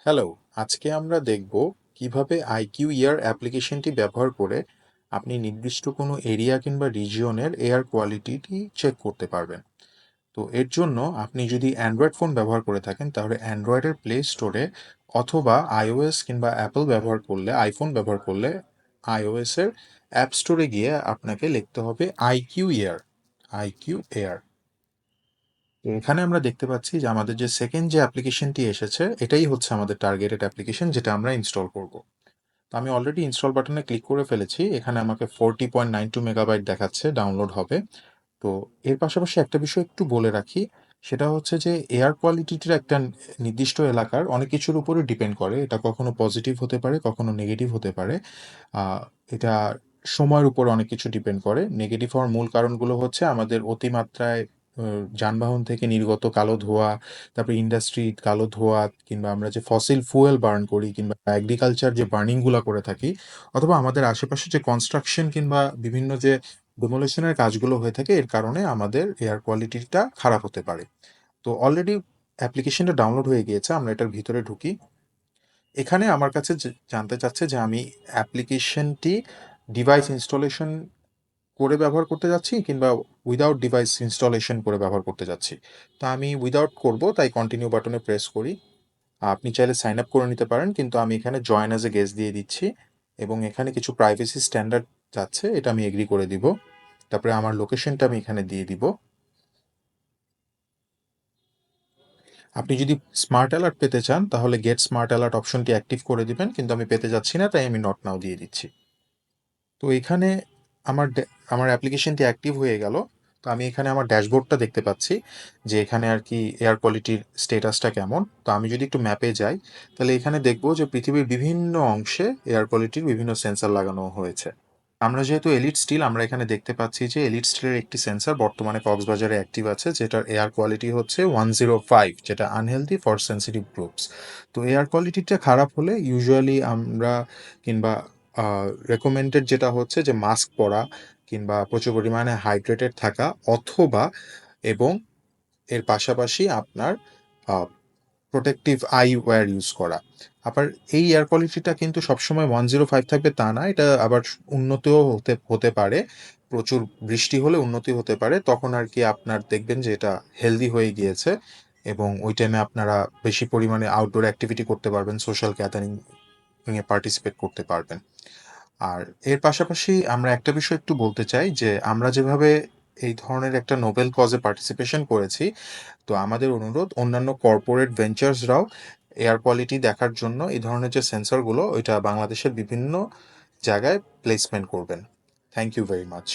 Hello, আজকে আমরা দেখব কিভাবে আইকিউ ইয়ার অ্যাপ্লিকেশনটি ব্যবহার করে আপনি নির্দিষ্ট কোনো এরিয়া কিংবা রিজিয়নের এয়ার কোয়ালিটিটি চেক করতে পারবেন। তো এর জন্য আপনি যদি অ্যান্ড্রয়েড ফোন ব্যবহার করে থাকেন তাহলে অ্যান্ড্রয়েডের প্লে স্টোরে অথবা আইওএস কিংবা অ্যাপল ব্যবহার করলে আইফোন ব্যবহার করলে আইওএস এর অ্যাপ স্টোরে গিয়ে আপনাকে লিখতে হবে আইকিউ এয়ার। IQ air. তো এখানে আমরা দেখতে পাচ্ছি যে আমাদের যে সেকেন্ড যে অ্যাপ্লিকেশনটি এসেছে এটাই হচ্ছে আমাদের টার্গেটেড অ্যাপ্লিকেশন যেটা আমরা ইনস্টল করব। তো আমি অলরেডি ইনস্টল বাটনে ক্লিক করে ফেলেছি। এখানে আমাকে 40.92 মেগাবাইট দেখাচ্ছে ডাউনলোড হবে। তো এর পাশাপাশি একটা বিষয় একটু বলে রাখি, সেটা হচ্ছে যে এয়ার কোয়ালিটির একটা নির্দিষ্ট এলাকার অনেক কিছুর উপরে ডিপেন্ড করে। এটা কখনো পজিটিভ হতে পারে, কখনো নেগেটিভ হতে পারে। এটা সময়ের উপর অনেক কিছু ডিপেন্ড করে। নেগেটিভ হওয়ার মূল কারণগুলো হচ্ছে আমাদের অতিমাত্রায় যানবাহন থেকে নির্গত কালো ধোঁয়া, তারপরে ইন্ডাস্ট্রির কালো ধোঁয়া, কিংবা আমরা যে ফসিল ফুয়েল বার্ন করি, কিংবা এগ্রিকালচার যে বার্নিংগুলা করে থাকি, অথবা আমাদের আশেপাশে যে কনস্ট্রাকশন কিংবা বিভিন্ন যে ডেমোলিশনের কাজগুলো হয়ে থাকে, এর কারণে আমাদের এয়ার কোয়ালিটিটা খারাপ হতে পারে। তো অলরেডি অ্যাপ্লিকেশনটা ডাউনলোড হয়ে গিয়েছে, আমরা এটার ভিতরে ঢুকি। এখানে আমার কাছে জানতে চাচ্ছে যে আমি অ্যাপ্লিকেশনটি ডিভাইস ইনস্টলেশন করে ব্যবহার করতে যাচ্ছি কিংবা উইদাউট ডিভাইস ইনস্টলেশন করে ব্যবহার করতে যাচ্ছি। তো আমি উইদাউট করব, তাই কন্টিনিউ বাটনে প্রেস করি। আপনি চাইলে সাইন আপ করে নিতে পারেন, কিন্তু আমি এখানে জয়েন অ্যাজ এ গেস্ট দিয়ে দিচ্ছি। এবং এখানে কিছু প্রাইভেসি স্ট্যান্ডার্ড যাচ্ছে, এটা আমি এগ্রি করে দিব। তারপরে আমার লোকেশনটা আমি এখানে দিয়ে দিব। আপনি যদি স্মার্ট অ্যালার্ট পেতে চান তাহলে গেট স্মার্ট অ্যালার্ট অপশনটি অ্যাক্টিভ করে দিবেন, কিন্তু আমি পেতে যাচ্ছি না, তাই আমি নট নাও দিয়ে দিচ্ছি। তো এখানে আমার অ্যাপ্লিকেশনটি অ্যাক্টিভ হয়ে গেল। তো আমি এখানে আমার ড্যাশবোর্ডটা দেখতে পাচ্ছি যে এখানে আর কি এয়ার কোয়ালিটির স্টেটাসটা কেমন। তো আমি যদি একটু ম্যাপে যাই তাহলে এখানে দেখব যে পৃথিবীর বিভিন্ন অংশে এয়ার কোয়ালিটির বিভিন্ন সেন্সর লাগানো হয়েছে। আমরা যেহেতু এলিট স্টিল, আমরা এখানে দেখতে পাচ্ছি যে এলিট স্টিলের একটি সেন্সর বর্তমানে কক্সবাজারে অ্যাক্টিভ আছে, যেটার এয়ার কোয়ালিটি হচ্ছে 105, যেটা আনহেলদি ফর সেন্সিটিভ গ্রুপস। তো এয়ার কোয়ালিটিটা খারাপ হলে ইউজুয়ালি আমরা কিংবা রেকমেন্ডেড যেটা হচ্ছে যে মাস্ক পরা, কিংবা প্রচুর পরিমাণে হাইড্রেটেড থাকা, অথবা এবং এর পাশাপাশি আপনার প্রোটেক্টিভ আই ওয়্যার ইউজ করা। আবার এই এয়ার কোয়ালিটিটা কিন্তু সবসময় 105 থাকবে তা না, এটা আবার উন্নতিও হতে হতে পারে। প্রচুর বৃষ্টি হলে উন্নতি হতে পারে, তখন আর কি আপনার দেখবেন যে এটা হেলদি হয়ে গিয়েছে, এবং ওই টাইমে আপনারা বেশি পরিমাণে আউটডোর অ্যাক্টিভিটি করতে পারবেন, সোশ্যাল গ্যাদারিং এ পার্টিসিপেট করতে পারবেন। আর এর পাশাপাশি আমরা একটা বিষয় একটু বলতে চাই যে আমরা যেভাবে এই ধরনের একটা নোবেল কজে পার্টিসিপেশন করেছি, তো আমাদের অনুরোধ অন্যান্য কর্পোরেট ভেঞ্চার্সরাও এয়ার কোয়ালিটি দেখার জন্য এই ধরনের যে সেন্সরগুলো ওইটা বাংলাদেশের বিভিন্ন জায়গায় প্লেসমেন্ট করবেন। Thank you very much.